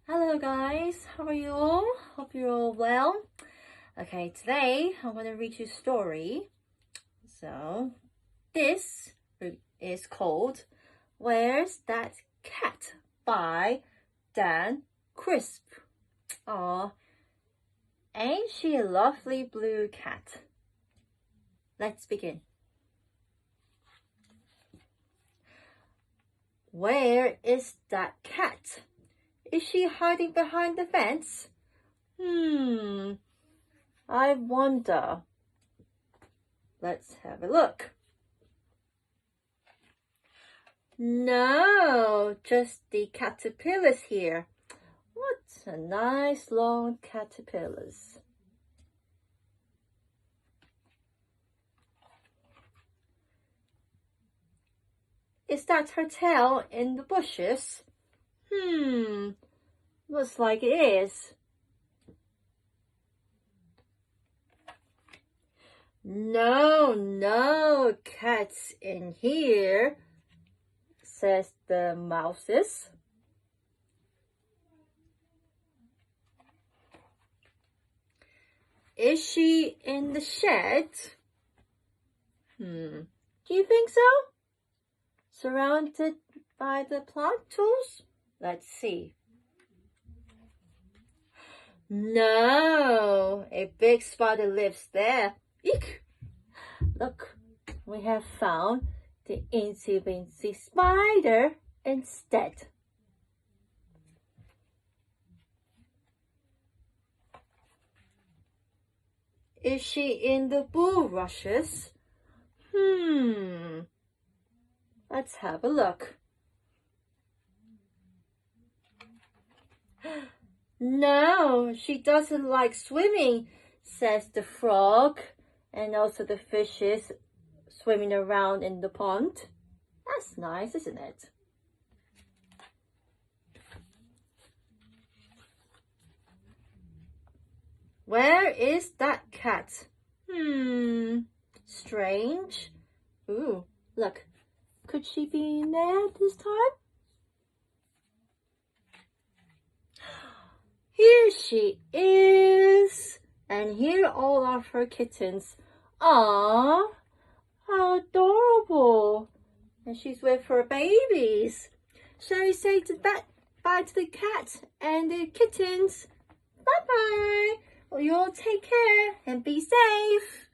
Hello guys, how are you all? Hope you're all well. Okay, today I'm going to read you a story. So this is called Where's That Cat by Dan Crisp. Aw, ain't she a lovely blue cat? Let's begin. Where is that cat? Is she hiding behind the fence? I wonder. Let's have a look. No, just the caterpillars here. What a nice long caterpillars. Is that her tail in the bushes? Looks like it is. No cats in here, says the mouses. Is she in the shed? Do you think so? Surrounded by the plant tools? Let's see. No, a big spider lives there. Eek! Look, we have found the Incy Wincy spider instead. Is she in the bulrushes? Let's have a look. No, she doesn't like swimming, says the frog, and also the fishes swimming around in the pond. That's nice, isn't it? Where is that cat? Strange. Ooh, look. Could she be in there this time? Here she is. And here are all of her kittens. Aww, how adorable. And she's with her babies. Shall we say bye to the cat and the kittens? Bye-bye. Well, you all take care and be safe.